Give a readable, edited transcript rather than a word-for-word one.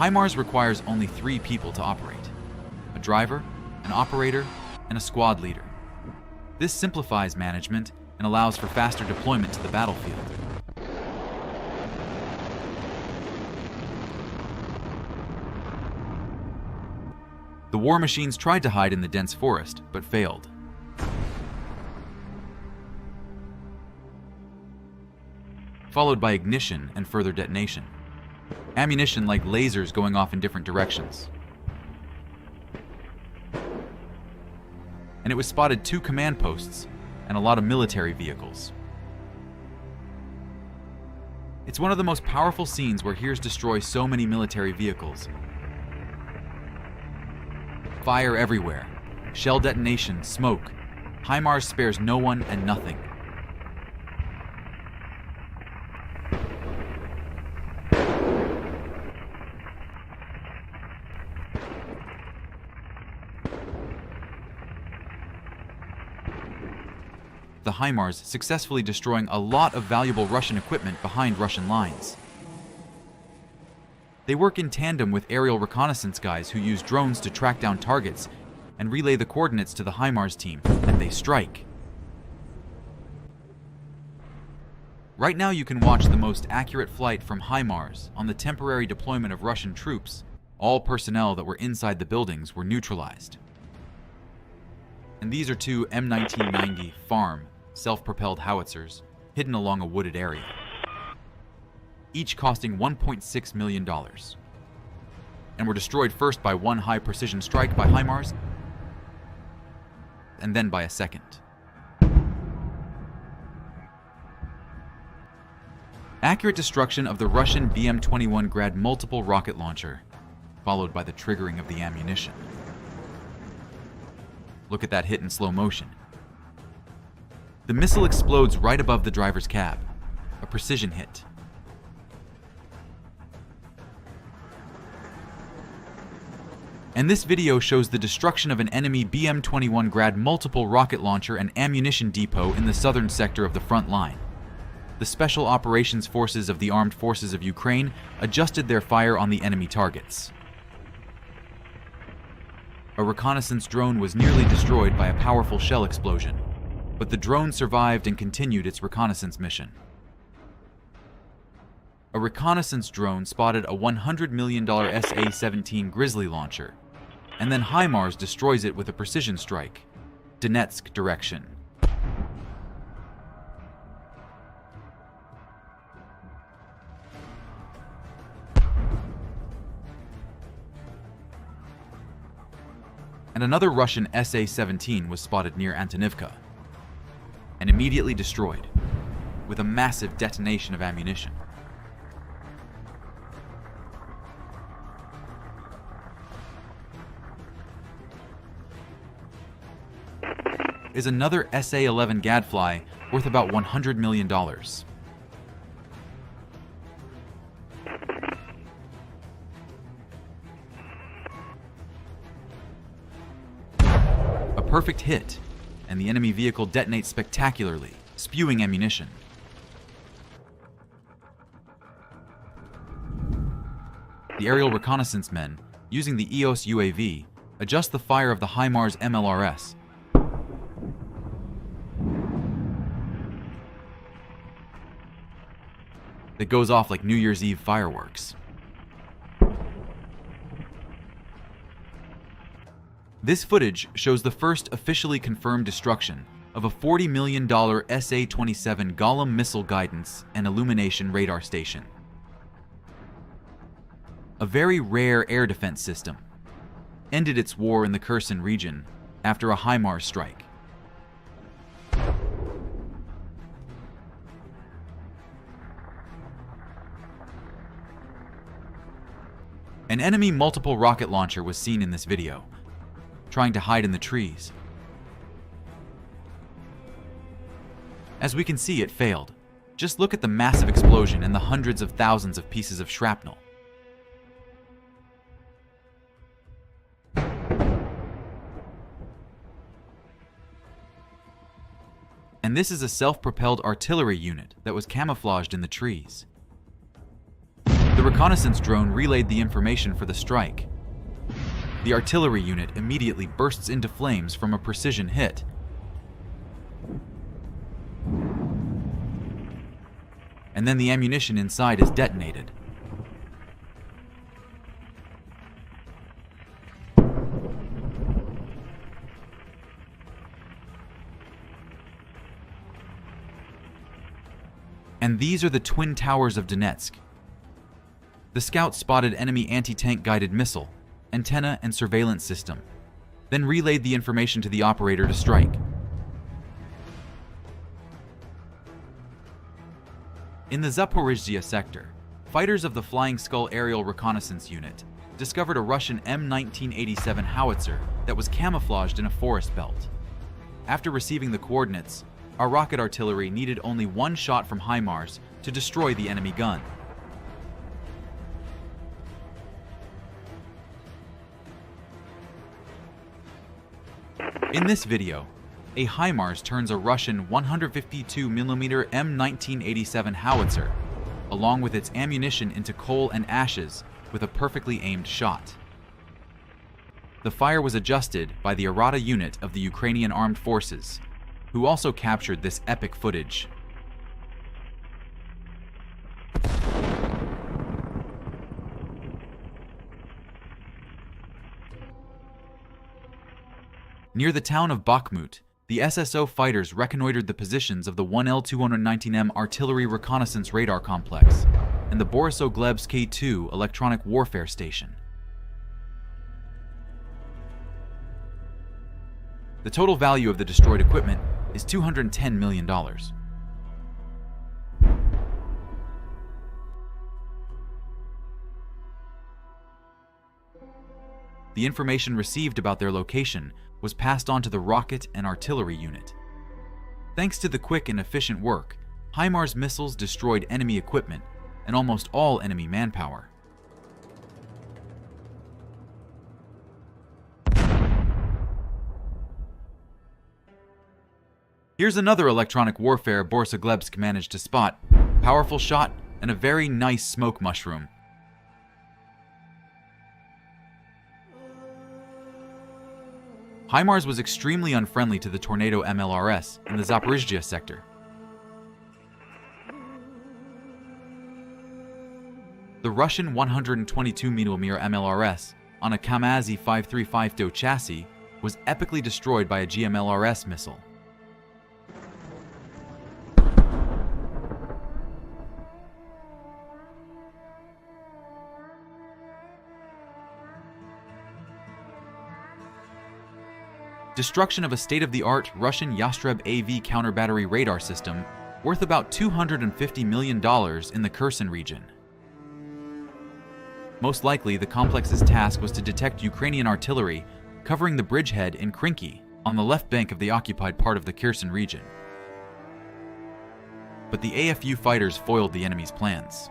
HIMARS requires only 3 people to operate: a driver, an operator, and a squad leader. This simplifies management and allows for faster deployment to the battlefield. The war machines tried to hide in the dense forest, but failed. Followed by ignition and further detonation. Ammunition like lasers going off in different directions. And it was spotted 2 command posts and a lot of military vehicles. It's one of the most powerful scenes where HIMARS destroy so many military vehicles. Fire everywhere. Shell detonation, smoke. HIMARS spares no one and nothing. The HIMARS successfully destroying a lot of valuable Russian equipment behind Russian lines. They work in tandem with aerial reconnaissance guys who use drones to track down targets and relay the coordinates to the HIMARS team, and they strike. Right now you can watch the most accurate flight from HIMARS on the temporary deployment of Russian troops. All personnel that were inside the buildings were neutralized. And these are 2 M1990 FARM self-propelled howitzers hidden along a wooded area, each costing $1.6 million, and were destroyed first by 1 high-precision strike by HIMARS, and then by a second. Accurate destruction of the Russian BM-21 Grad multiple rocket launcher, followed by the triggering of the ammunition. Look at that hit in slow motion. The missile explodes right above the driver's cab, a precision hit. And this video shows the destruction of an enemy BM-21 Grad multiple rocket launcher and ammunition depot in the southern sector of the front line. The Special Operations Forces of the Armed Forces of Ukraine adjusted their fire on the enemy targets. A reconnaissance drone was nearly destroyed by a powerful shell explosion, but the drone survived and continued its reconnaissance mission. A reconnaissance drone spotted a $100 million SA-17 Grizzly launcher, and then HIMARS destroys it with a precision strike, Donetsk direction. And another Russian SA-17 was spotted near Antonivka, and immediately destroyed, with a massive detonation of ammunition. Is another SA-11 Gadfly worth about $100 million. A perfect hit, and the enemy vehicle detonates spectacularly, spewing ammunition. The aerial reconnaissance men, using the EOS UAV, adjust the fire of the HIMARS MLRS. That goes off like New Year's Eve fireworks. This footage shows the first officially confirmed destruction of a $40 million SA-27 Golem missile guidance and illumination radar station. A very rare air defense system, ended its war in the Kherson region after a HIMARS strike. An enemy multiple rocket launcher was seen in this video, trying to hide in the trees. As we can see, it failed. Just look at the massive explosion and the hundreds of thousands of pieces of shrapnel. And this is a self-propelled artillery unit that was camouflaged in the trees. The reconnaissance drone relayed the information for the strike. The artillery unit immediately bursts into flames from a precision hit. And then the ammunition inside is detonated. And these are the twin towers of Donetsk. The scouts spotted enemy anti-tank guided missile, antenna, and surveillance system, then relayed the information to the operator to strike. In the Zaporizhzhia sector, fighters of the Flying Skull Aerial Reconnaissance Unit discovered a Russian M1987 howitzer that was camouflaged in a forest belt. After receiving the coordinates, our rocket artillery needed only one shot from HIMARS to destroy the enemy gun. In this video, a HIMARS turns a Russian 152mm M1987 howitzer, along with its ammunition, into coal and ashes with a perfectly aimed shot. The fire was adjusted by the Arata unit of the Ukrainian Armed Forces, who also captured this epic footage. Near the town of Bakhmut, the SSO fighters reconnoitered the positions of the 1L-219M artillery reconnaissance radar complex and the Borisov-Glebsk K2 electronic warfare station. The total value of the destroyed equipment is $210 million. The information received about their location was passed on to the rocket and artillery unit. Thanks to the quick and efficient work, HIMARS missiles destroyed enemy equipment and almost all enemy manpower. Here's another electronic warfare Borisov-Glebsk managed to spot: powerful shot and a very nice smoke mushroom. HIMARS was extremely unfriendly to the Tornado MLRS in the Zaporizhzhia sector. The Russian 122mm MLRS on a Kamaz 535 chassis was epically destroyed by a GMLRS missile. Destruction of a state-of-the-art Russian Yastreb AV counter-battery radar system worth about $250 million in the Kherson region. Most likely, the complex's task was to detect Ukrainian artillery covering the bridgehead in Krinky on the left bank of the occupied part of the Kherson region. But the AFU fighters foiled the enemy's plans.